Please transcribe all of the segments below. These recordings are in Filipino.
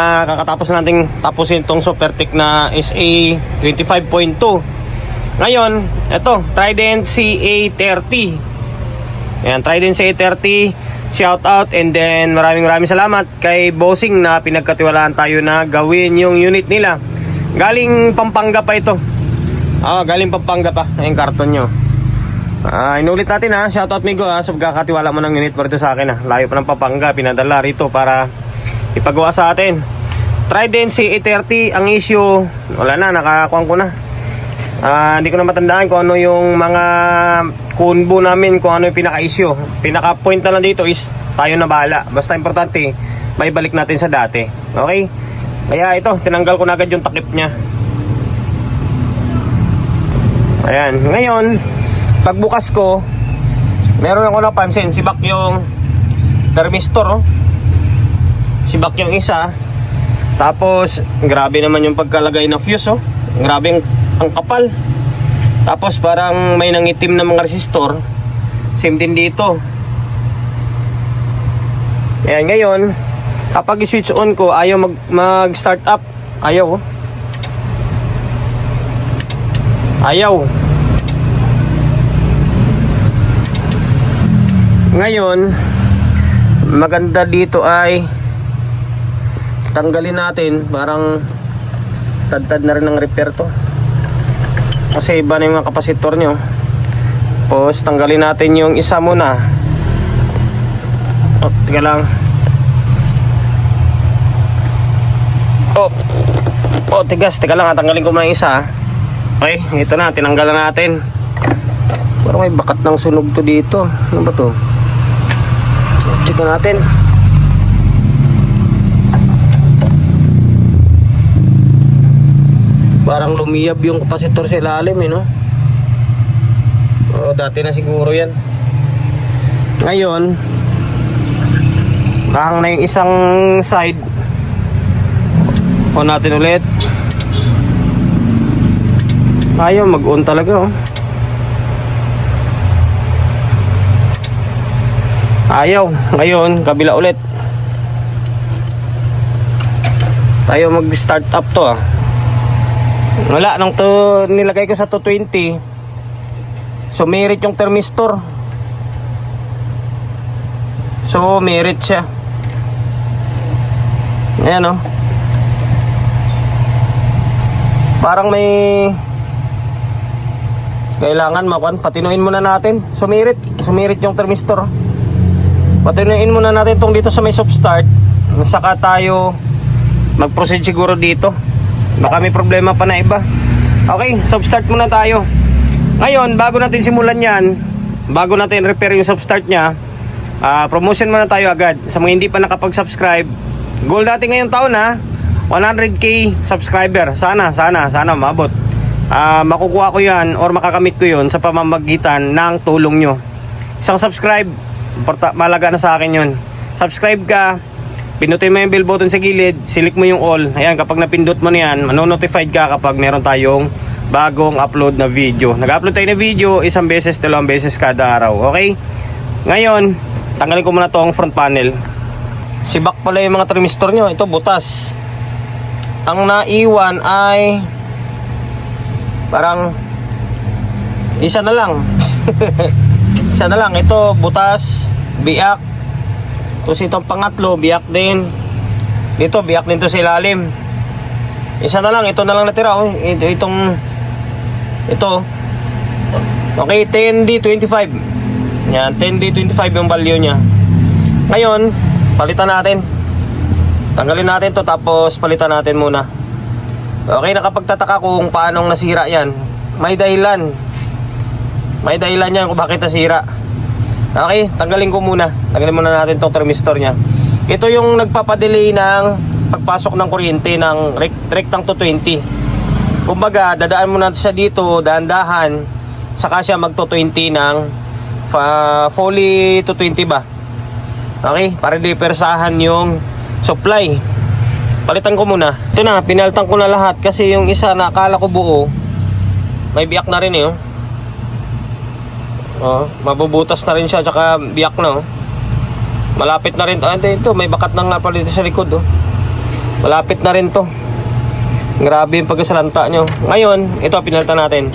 Kakatapos nating tapusin itong Supertech na SA 25.2. Ngayon, ito, Trident CA30. Ayan, Trident CA30. Shout out, and then maraming salamat kay Bossing na pinagkatiwalaan tayo na gawin yung unit nila. Galing Pampanga pa ito. Galing Pampanga pa yung karton nyo. Inulit natin ha. Shout out Migo sa pagkakatiwala mo ng unit para ito sa akin. Layo pa ng Pampanga, pinadala rito para ipagawa sa atin. Trident CA30, ang issue, wala na, nakakuha ko na. Hindi ko na matandaan kung ano yung mga kunbo namin, kung ano yung pinaka-issue. Pinaka-point na lang dito is tayo na bahala. Basta importante, may balik natin sa dati. Okay? Kaya ito, tinanggal ko na agad yung takip nya. Ayan. Ngayon, pagbukas ko, meron ako napansin, sibak yung thermistor. Sibak yung isa. Tapos grabe naman yung pagkalagay ng fuse. Grabe ang kapal. Tapos parang may nangitim na mga resistor. Same din dito. Ayan, ngayon kapag i-switch on ko, ayaw mag-start up. Ayaw. Ayaw. Ngayon maganda dito ay tanggalin natin, parang tad-tad na rin ng repair to kasi iba na yung mga kapasitor nyo. Tapos tanggalin natin yung isa muna. Tika lang. Tigas, tika lang, tanggalin ko muna yung isa. Okay, ito na, tinanggalan natin. Parang may bakat ng sunog to dito. Ano ba to? Check natin. Parang lumiyab yung kapasitor sa ilalim no? Dati na siguro yan. Ngayon kahang na yung isang side. On natin ulit. Ayaw mag-on talaga Ayaw. Ngayon kabila ulit. Tayo mag-start up to Wala, nung to nilagay ko sa 220, sumirit yung thermistor. So merit siya. Ayan parang may kailangan patinuin muna natin. Sumirit yung thermistor. Patinuin muna natin tong dito sa may soft start. Saka tayo mag-proceed siguro dito. Baka may problema pa na iba. Okay, soft start muna tayo. Ngayon, bago natin simulan yan, bago natin repair yung soft start nya, promotion muna tayo agad. Sa mga hindi pa nakapag-subscribe, goal natin ngayong taon 100k subscriber. Sana maabot. Makukuha ko yan or makakamit ko yun sa pamamagitan ng tulong nyo. Isang subscribe, malaga na sa akin yun. Subscribe ka, pinutin mo yung bell button sa gilid, select mo yung all. Ayan, kapag napindot mo na yan, manonotified ka kapag meron tayong bagong upload na video. Nag-upload tayo na video, 1 beses, 2 beses kada araw. Okay? Ngayon, tanggalin ko muna tong front panel. Sibak pala yung mga thermistor nyo. Ito, butas. Ang naiwan ay parang isa na lang. Isa na lang. Ito, butas, biak. Tapos itong pangatlo, biyak din. Dito, biyak din to sa ilalim. Isa na lang, ito na lang natira. Ito. Okay, 10D25. Yan, 10D25 yung value nya. Ngayon, palitan natin. Tanggalin natin to, tapos palitan natin muna. Okay, nakapagtataka kung paanong nasira yan. May dahilan. May dahilan yan kung bakit nasira. Okay, tanggalin ko muna. Tanggalin muna natin tong thermistor nya. Ito yung nagpapadelay ng pagpasok ng kuryente ng rektang 220. Kumbaga, dadaan muna siya dito, dahan-dahan, saka siya magto-20 ng fully 220 ba? Okay, para dipersahan yung supply. Palitan ko muna. Ito na, pinalitan ko na lahat kasi yung isa na akala ko buo, may biyak na rin mabubutas na rin siya, tsaka biyak na Malapit na rin. Ito, may bakat na nga pala dito sa likod Malapit na rin to. Grabe yung pagkasalanta nyo. Ngayon, ito pinalitan natin.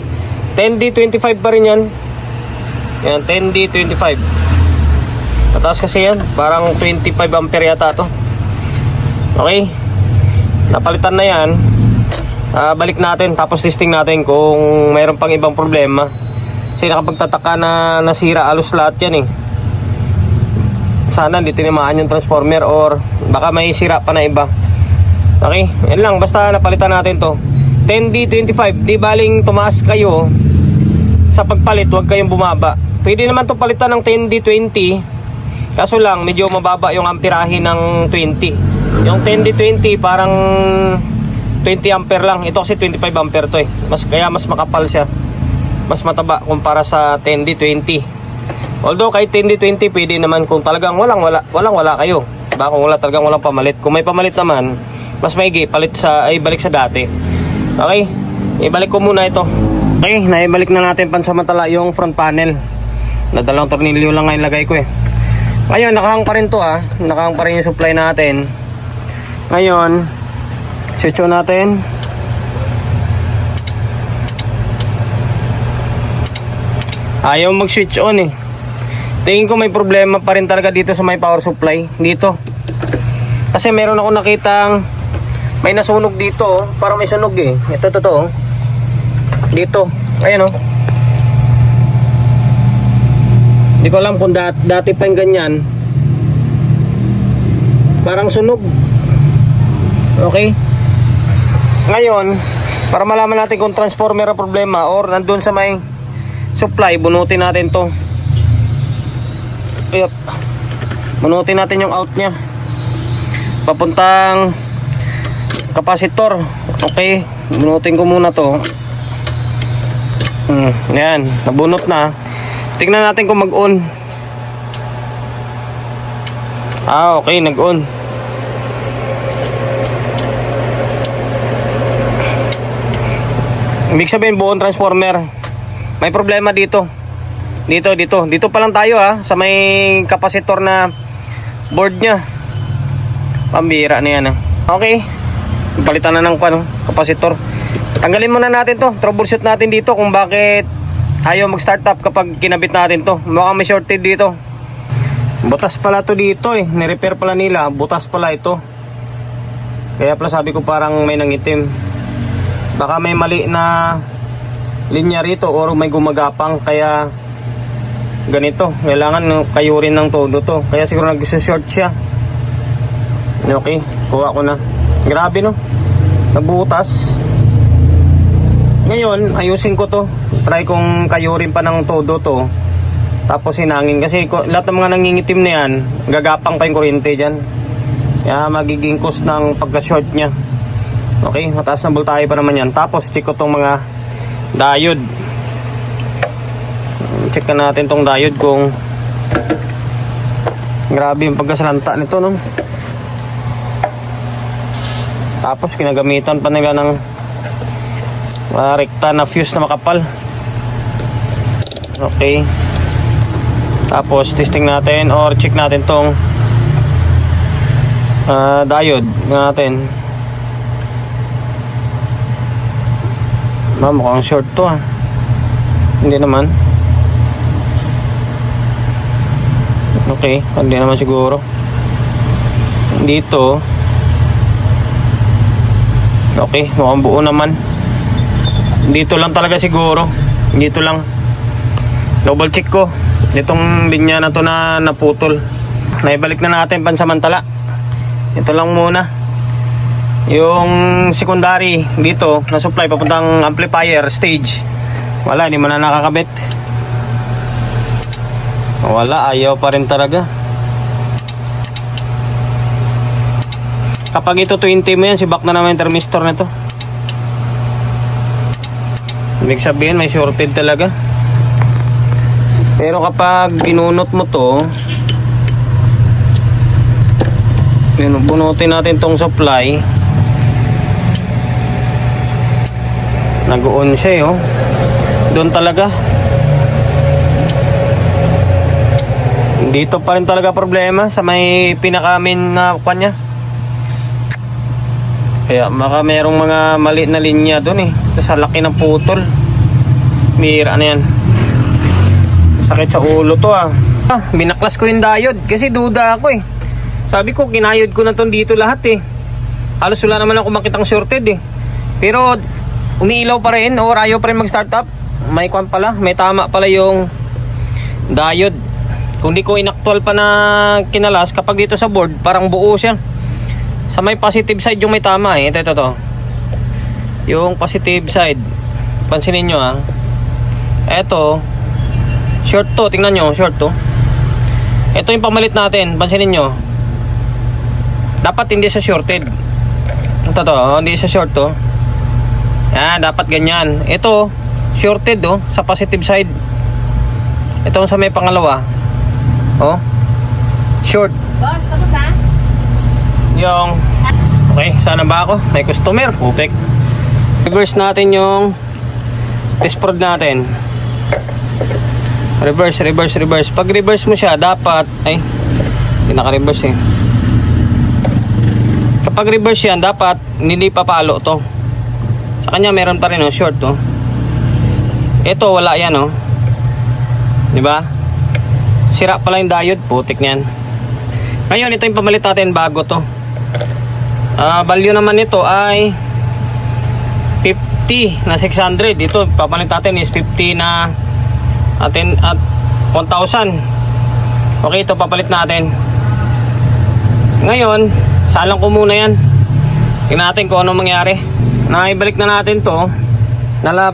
10D25 pa rin yan. Yan, 10D25. Mataas kasi yan. Parang 25 ampere yata to. Okay. Napalitan na yan. Balik natin. Tapos testing natin kung mayroon pang ibang problema. Kasi nakapagtataka na nasira alos lahat yan eh. Sana hindi tinamaan yung transformer or baka may sira pa na iba. Okay, yan lang, basta napalitan natin to. 10D25, di baling tumaas kayo sa pagpalit, huwag kayong bumaba. Pwede naman to palitan ng 10D20, kaso lang medyo mababa yung amperahe ng 20. Yung 10D20 parang 20 ampere lang. Ito kasi 25 ampere to eh. Kaya mas makapal siya, mas mataba kumpara sa 10D20. Although kahit 10D20 pwede naman kung talagang walang wala kayo. Diba? Kung wala talagang walang pamalit. Kung may pamalit naman, mas maigi balik sa dati. Okay, ibalik ko muna ito. Okay, naibalik na natin pansamantala yung front panel. Dalawang tornilyo lang ngayon lagay ko eh. Ngayon nakahang pa rin to nakahang pa rin yung supply natin. Ngayon switch on natin. Ayaw mag switch on eh. Tingin ko may problema pa rin talaga dito sa may power supply dito. Kasi meron ako nakitang may nasunog dito, parang may sunog eh. Ito totoo. Dito. Ayan oh. Hindi ko alam kung dati pa yung ganyan. Parang sunog. Okay. Ngayon, para malaman natin kung transformer ang problema or nandun sa may supply, bunutin natin to. Yep. Bunutin natin yung out nya papuntang kapasitor. Okay, bunutin ko muna to. Yan, nabunot na. Tingnan natin kung mag-on. Okay, nag-on. Ibig sabihin buong transformer. May problema dito. Dito pa lang tayo sa may kapasitor na board nya. Pambira na yan Okay, palitan na ng kapasitor. Tanggalin muna natin to. Troubleshoot natin dito kung bakit ayaw mag start up kapag kinabit natin to. Mukhang may shorted dito. Butas pala to dito eh. Nirepair pala nila. Butas pala ito. Kaya pala sabi ko parang may nangitim. Baka may mali na linya rito or may gumagapang kaya ganito. Kailangan kayurin ng todo to. Kaya siguro nag-short siya. Okay, kuha ko na. Grabe no, nabutas. Ngayon ayusin ko to. Try kong kayurin pa ng todo to. Tapos hinangin kasi lahat ng mga nangingitim na yan, gagapang pa yung kuryente dyan. Kaya magiging cause ng pagka-short nya. Okay, mataas na voltahe pa naman yan. Tapos check ko tong mga diode. Check na natin tong diode kung grabe yung pagkasalanta nito no. Tapos kinagamitan pa nila ng rekta na fuse na makapal. Okay. Tapos testing natin or check natin tong diode natin. Mukhang short to Hindi naman. Okay, hindi naman siguro. Dito okay, mukhang buo naman. Dito lang talaga siguro. Dito lang. Double check ko itong linya na to na naputol. Naibalik na natin pansamantala. Ito lang muna. Yung secondary dito na supply papuntang amplifier stage. Wala, hindi mo na nakakabit. Wala, ayaw pa rin talaga. Kapag ito 20 mo yan, sibak na naman yung thermistor na to. Ibig sabihin may shorted talaga. Pero kapag binunot mo to, bunutin natin tong supply, nag-on siya doon talaga. Dito pa rin talaga problema sa may pinaka-main na kanya. Kaya baka merong mga maliit na linya doon eh. Sa laki ng putol. Mira na yan. Sakit sa ulo to ah. Binaklas ko yung diode kasi duda ako eh. Sabi ko kinayod ko na to dito lahat eh. Halos wala naman ako makitang shorted eh. Pero umiilaw pa rin or ayaw pa rin mag-start up. May kwan pala, may tama pala yung diode. Kung di ko inaktual pa na kinalas, kapag dito sa board parang buo siya. Sa may positive side yung may tama eh. Ito. Yung positive side. Pansinin nyo ah. Ito short to, tingnan nyo, short to. Ito yung pamalit natin, pansinin nyo. Dapat hindi siya shorted. Ito to, hindi siya short to. Yan, dapat ganyan. Ito, shorted oh, sa positive side. Ito sa may pangalawa. Oh, short. Boss, tapos na? Yung, okay, sana ba ako? May customer, pupik. Reverse natin yung test prod natin. Reverse. Pag reverse mo siya, dapat, ay, hindi naka-reverse eh. Kapag reverse yan, dapat hindi papalo to. Sa kanya meron pa rin oh, short oh. Ito wala yan oh. 'Di ba? Sira pala yung diode, putik niyan. Ngayon ito yung pamalit natin bago to. Value naman nito ay 50 na 600. Ito papalit natin is 50 na atin at 1,000. Okay, ito papalit natin. Ngayon, salang ko muna yan. Tingnan natin kung ano mangyari. Naibalik na natin to.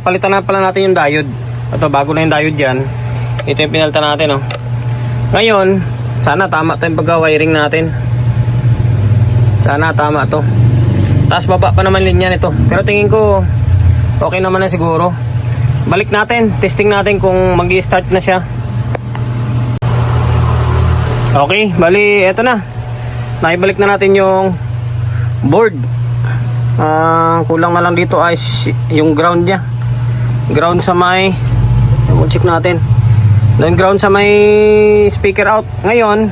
Palitan na pala natin yung diode. Ito, bago na yung diode dyan. Ito yung pinalitan natin oh. Ngayon, sana tama to yung pagka-wiring natin. Sana tama to. Tapos baba pa naman linya nito. Pero tingin ko okay naman na siguro. Balik natin, testing natin kung mag-i-start na siya. Okay, bali eto na. Naibalik na natin yung board. Kulang na lang dito ay yung ground niya. Ground sa may, check natin. Then ground sa may speaker out. Ngayon,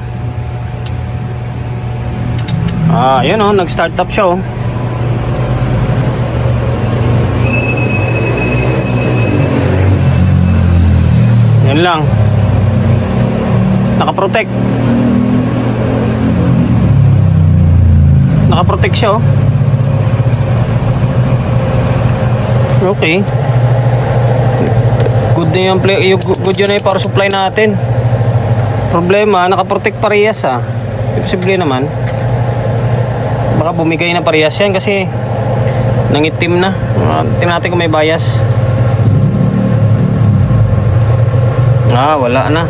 yun oh, nag-start up siya oh. Yan lang. Naka-protect. Naka-protect siya oh. Okay. Good na yung good yun na yung power supply natin. Problema, naka-protect parehas ah. Posible naman. Baka bumigay na parehas yan kasi nangitim na. Tingnan natin kung may bias. Wala na.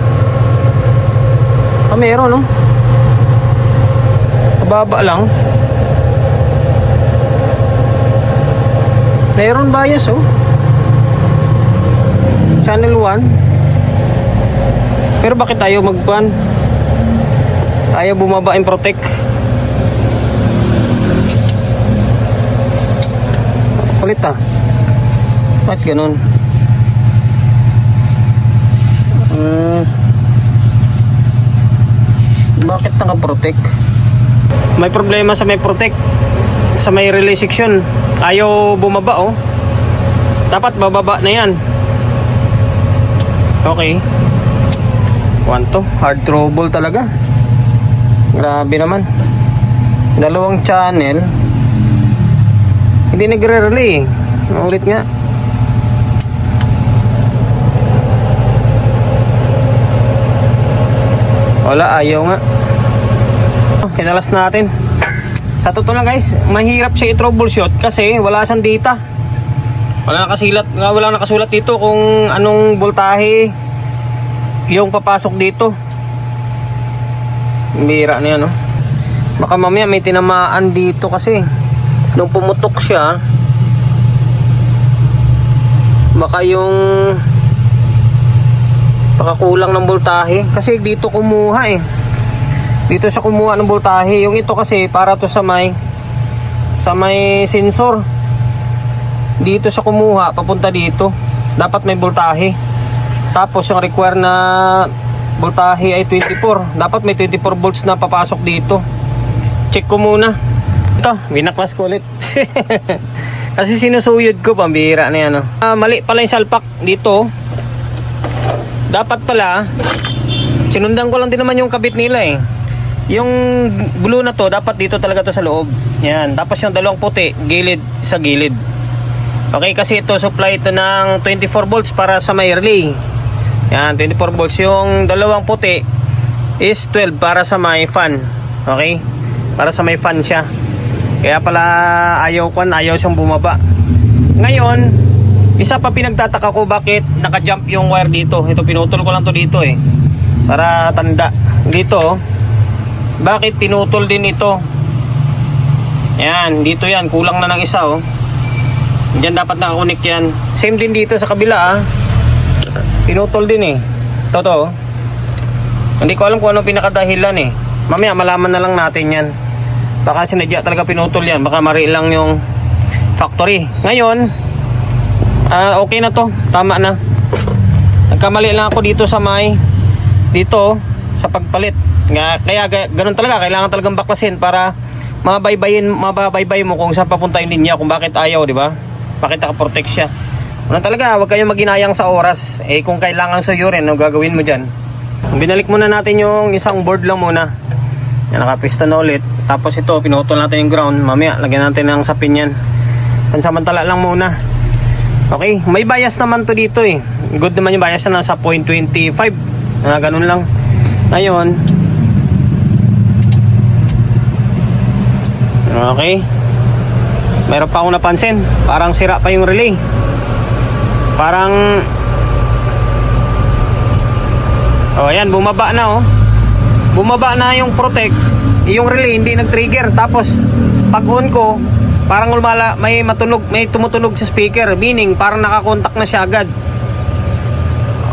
Meron no. Mababa lang. Meron bias oh. Channel 1. Pero bakit tayo magpan? Ayaw bumaba yung protect. Kulit ah. Bakit ganun? Bakit naka-protect? May problema sa may protect. Sa may relay section. Ayaw bumaba oh. Dapat bababa na yan. Okay. Kwanto, hard trouble talaga. Grabe naman. Dalawang channel. Hindi nagre-relay. Ulit nga. Wala, ayaw nga. Kinalas natin. Sa totoo lang guys, mahirap siya i-troubleshoot kasi wala siyang data. Wala nakasulat dito kung anong voltahe yung papasok dito. Bira na yan, no? Baka mamaya may tinamaan dito kasi nung pumutok siya, baka kulang ng voltahe kasi dito kumuha eh. Dito siya kumuha ng voltahe. Yung ito kasi para to sa may sensor. Dito siya kumuha papunta dito. Dapat may voltahe. Tapos yung require na voltahe ay 24. Dapat may 24 volts na papasok dito. Check ko muna. Ito, binaklas ko ulit. Kasi sinusuyod ko, pambihira na yan. Mali pala yung salpak dito. Dapat pala, sinundan ko lang din naman yung kabit nila eh. Yung glue na to, dapat dito talaga to sa loob. Yan, tapos yung dalawang puti, gilid sa gilid. Okay, kasi ito, supply ito ng 24 volts para sa may relay. Yan, 24 volts. Yung dalawang puti is 12 para sa may fan. Okay, para sa may fan siya. Kaya pala ayaw siyang bumaba. Ngayon, isa pa pinagtataka ko bakit naka-jump yung wire dito. Ito, pinutol ko lang to dito eh, para tanda. Dito, bakit pinutol din ito? Yan, dito yan, kulang na ng isa oh. Diyan dapat nakakunik yan. Same din dito sa kabila pinutol din eh. Totoo. Hindi ko alam kung ano pinakadahilan eh. Mamaya malaman na lang natin yan. Baka sinadya talaga pinutol yan. Baka mari lang yung factory. Ngayon, okay na to. Tama na. Nagkamali lang ako dito sa may dito sa pagpalit. Kaya ganun talaga. Kailangan talagang baklasin para mababaybay mo kung saan papunta yung linya, kung bakit ayaw, di ba? Bakit naka-protect siya. Ano talaga, huwag kayong maginayang sa oras. Eh kung kailangan suyurin, ano gagawin mo dyan? Binalik muna natin yung isang board lang muna. Yan, nakapiston na ulit. Tapos ito, pinutol natin yung ground. Mamaya, lagyan natin ng sapin yan. Pansamantala lang muna. Okay, may bias naman to dito eh. Good naman yung bias na nasa 0.25. Ganun lang. Ngayon, okay, meron pa akong napansin. Parang sira pa yung relay. Parang ayan, bumaba na oh. Bumaba na yung protect. Yung relay hindi nag-trigger. Tapos pag on ko, parang may tumutunog sa speaker. Meaning parang nakakontak na siya agad.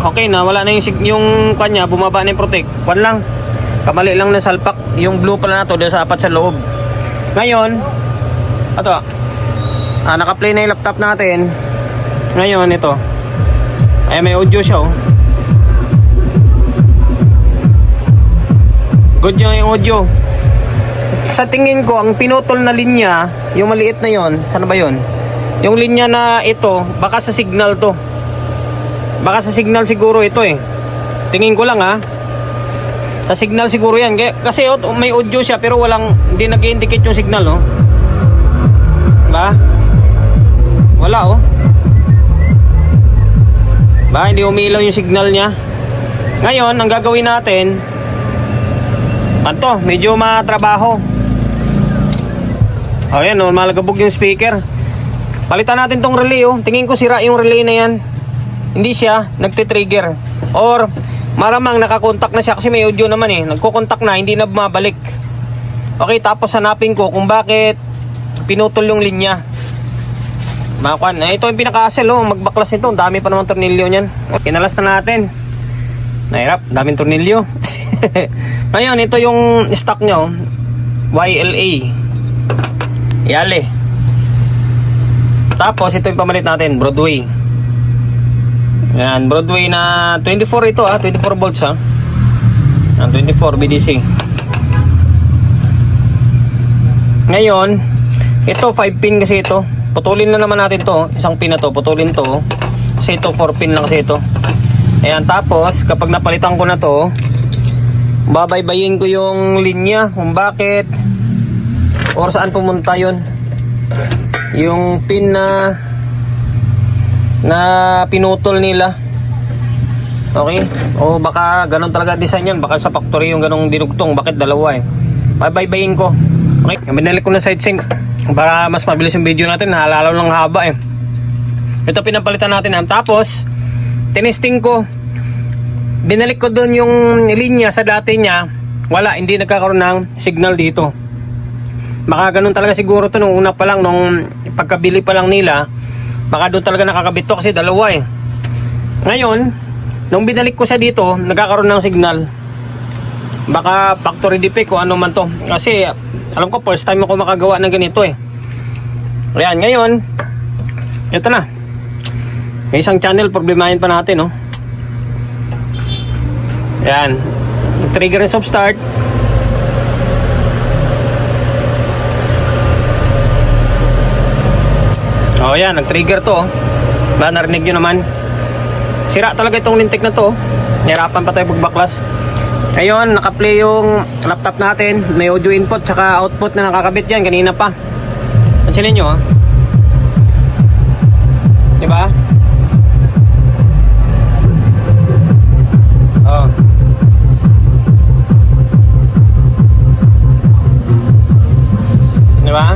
Okay na, wala na yung kanya. Bumaba na yung protect. Kwan lang, kamali lang na salpak. Yung blue pala na to doon sa apat sa loob. Ngayon, ito, naka-play na yung laptop natin. Ngayon, ito, ay may audio siya oh. Good yung audio. Sa tingin ko, ang pinutol na linya, yung maliit na yon, saan ba yon? Yung linya na ito, baka sa signal to. Baka sa signal siguro ito eh. Tingin ko lang sa signal siguro yan. Kasi may audio siya pero hindi nag-indicate yung signal oh. Diba? Wala oh. Ba, hindi umilaw yung signal niya. Ngayon, ang gagawin natin, medyo matrabaho. Ayan oh, malagabog yung speaker. Palitan natin tong relay oh. Tingin ko sira yung relay na yan. Hindi siya nagtitrigger. Or maramang nakakontak na siya kasi may audio naman eh. Nagko-contact na, hindi na bumabalik. Okay, tapos hanapin ko kung bakit pinutol yung linya. Makuan. Ito yung pinaka-asel oh, magbaklas nito. Ang dami pa naman tornilyo niyan. Kinalas na natin. Nahirap, daming tornilyo. Ngayon, ito yung stock nyo. YLA. Yale. Tapos, ito yung pamalit natin. Broadway. Yan, Broadway na 24 ito 24 volts 24 BDC. Ngayon, ito 5 pin kasi ito. Putulin na naman natin to. Isang pin na to, putulin to. Kasi ito 4 pin lang kasi ito. Ayan, tapos kapag napalitan ko na to, babaybayin ko yung linya kung bakit or saan pumunta yun. Yung pin na pinutol nila. Okay? O baka ganun talaga design yan. Baka sa factory yung ganung dinugtong. Bakit dalawa eh? Babaybayin ko. Okay? Binalik ko na side sync para mas mabilis yung video natin. Naalala lang haba eh. Ito pinapalitan natin. Tapos tinesting ko. Binalik ko doon yung linya sa dati niya. Wala. Hindi nagkakaroon ng signal dito. Baka ganun talaga siguro to nung una pa lang. Nung pagkabili pa lang nila. Baka doon talaga nakakabit to kasi dalawa eh. Ngayon, nung binalik ko siya dito, nagkakaroon ng signal. Baka factory defect o ano man to. Kasi alam ko first time ako makagawa ng ganito eh. Ayan, ngayon, ito na. May isang channel, problemahin pa natin, no? Ayan. Trigger and stop start. O yan, nag-trigger to. Ba, narinig nyo naman. Sira talaga itong lintik na to. Nahirapan pa tayo pagbaklas. Ngayon, naka-play yung laptop natin. May audio input tsaka output na nakakabit yan. Kanina pa. Pansinin nyo, ha? Diba? Oh. Diba?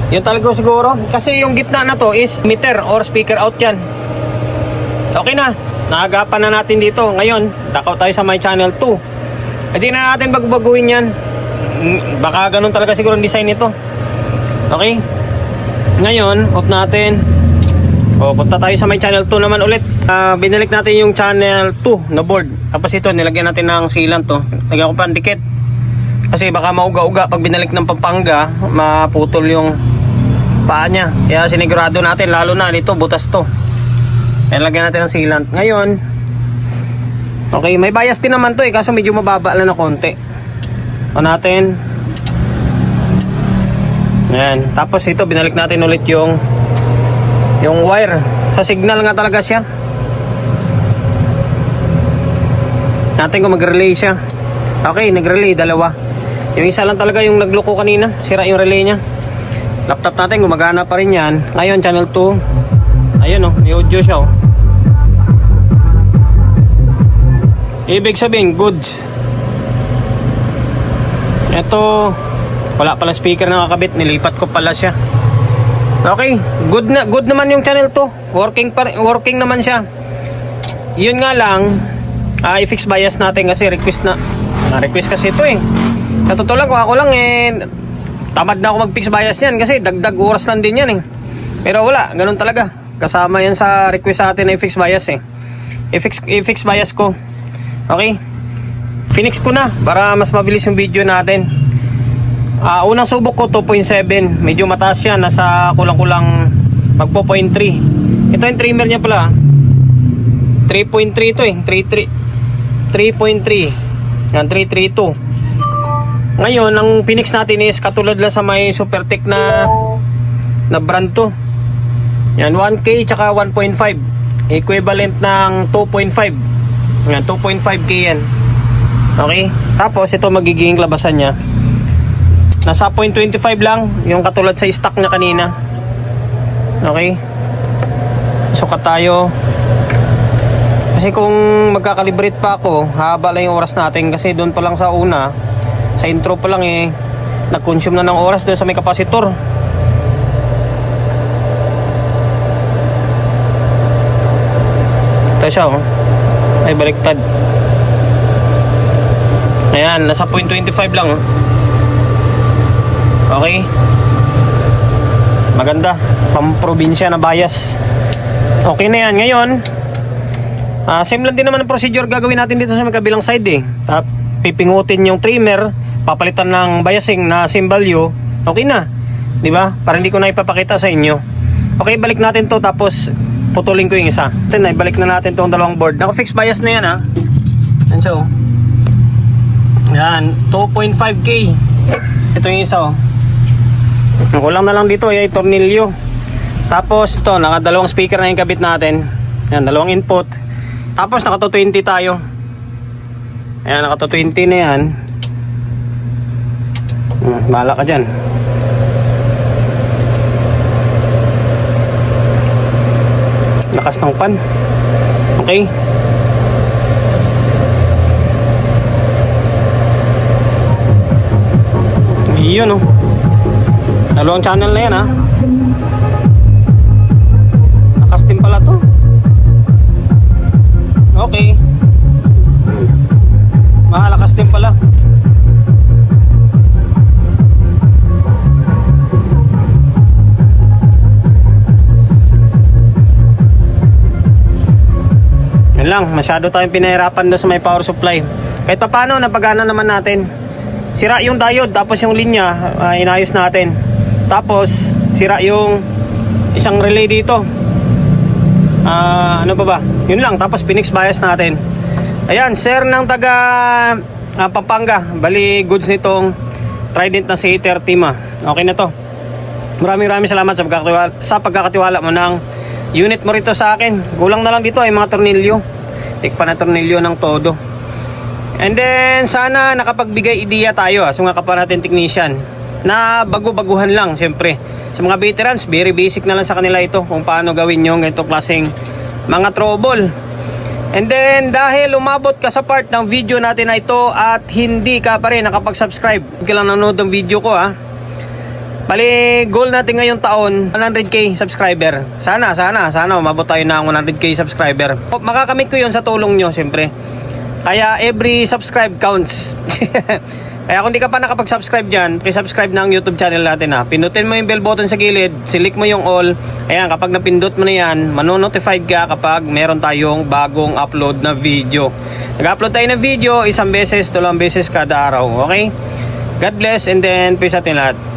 Yun talaga siguro. Kasi yung gitna na to is meter or speaker out yan. Okay na. Naagapan na natin dito. Ngayon, takaw tayo sa my channel 2. Hindi na natin bagbaguhin yan. Baka ganun talaga siguro ang design nito. Okay? Ngayon, off natin. O, punta tayo sa my channel 2 naman ulit. Binalik natin yung channel 2 na board. Tapos ito, nilagyan natin ng sealant to. Lagyan ko pa ang dikit. Kasi baka mauga-uga pag binalik ng Pampanga, maputol yung paa niya. Kaya sinigurado natin, lalo na dito, butas to. Kaya lagyan natin ng sealant. Ngayon, okay, may bias din naman to eh, kaso medyo mababa lang na konti. O natin. Ayan. Tapos ito, binalik natin ulit yung wire. Sa signal nga talaga siya. Natin kung mag-relay siya. Okay, nag-relay, dalawa. Yung isa lang talaga yung nagloko kanina. Sira yung relay niya. Laptop natin, gumagana pa rin yan. Ngayon, channel 2. Ayun o, may audio siya o. Ibig sabihin, good. Ito, wala pala speaker na nakakabit. Nilipat ko pala siya. Okay, good naman yung channel 2. Working naman siya. Yun nga lang, i-fix bias natin kasi request kasi ito eh. Sa totoo lang, kung ako lang eh, tamad na ako mag-fix bias yan kasi dagdag oras lang din yan eh. Pero wala, ganun talaga. Kasama yan sa request sa atin na i-fix bias eh. I-fix bias ko. Okay, finix ko na para mas mabilis yung video natin. Unang subok ko 2.7, medyo mataas yan, nasa kulang-kulang magpo 0.3. Ito yung trimmer niya pala 3.3 to eh, 3.3 yan, 332. Ngayon, ang pinix natin is katulad lang sa may Supertech na brand to. Yan, 1K tsaka 1.5, equivalent ng 2.5. Yan, 2.5K yan. Okay, tapos ito magiging labasan niya. Nasa 0.25 lang, yung katulad sa stock niya kanina. Okay, sukat tayo. Kasi kung magkakalibrate pa ako, haba lang yung oras natin. Kasi doon pa lang sa una, sa intro pa lang eh, nag-consume na ng oras doon sa may kapasitor. Ito siya oh. Ay, baliktad. Ayan, nasa 0.25 lang oh. Okay, maganda, pamprobinsya na bias. Okay na yan. Ngayon, same lang din naman ang procedure gagawin natin dito sa may kabilang side eh. Pipingutin yung trimmer, papalitan ng biasing na same value. Okay na, di ba? Para hindi ko na ipapakita sa inyo. Okay, balik natin to, tapos putulin ko yung isa. Then, balik na natin tong dalawang board. Naka-fix bias na yan ha. And so, yan, 2.5K. Ito yung isa oh. Ang kulang na lang dito ay tornilyo. Tapos ito, nakadalawang speaker na yung kabit natin. Yan, dalawang input. Tapos naka 220 tayo. Ayan, naka 220 na yan. Bahala ka dyan. Lakas ng pan. Okay. Iyon oh. Dalawang channel na yan ha. Lakas din pala to. Okay. Mahalakas din pala. Yan lang, masyado tayong pinahirapan doon sa may power supply. Kahit pa paano, napagana naman natin. Sira yung diode, tapos yung linya, inayos natin. Tapos, sira yung isang relay dito. Ano pa ba? Yun lang, tapos pinix bias natin. Ayan, sir ng taga Pampanga. Bali, goods nitong Trident na C30 ma. Okay na to. Maraming salamat sa pagkakatiwala mo ng unit mo rito sa akin. Kulang na lang dito ay mga tornilyo. Tikpa na tornilyo ng todo. And then sana nakapagbigay ideya tayo sa mga kapwa natin technician na bago-baguhan lang syempre. Sa mga veterans, very basic na lang sa kanila ito kung paano gawin yung ganitong klaseng mga trouble. And then dahil umabot ka sa part ng video natin na ito at hindi ka pa rin nakapag-subscribe, hindi ka lang nanonood ng video ko bali goal natin ngayong taon 100k subscriber. Sana umabot tayo ng 100k subscriber. Makakamit ko yun sa tulong nyo syempre. Kaya every subscribe counts. Kaya kung di ka pa nakapag-subscribe dyan, subscribe na ang YouTube channel natin Pindutin mo yung bell button sa gilid, select mo yung all. Ayan, kapag napindot mo na yan, manonotified ka kapag meron tayong bagong upload na video. Nag-upload tayo ng video, 1 beses, 2 beses kada araw. Okay? God bless and then peace out in lahat.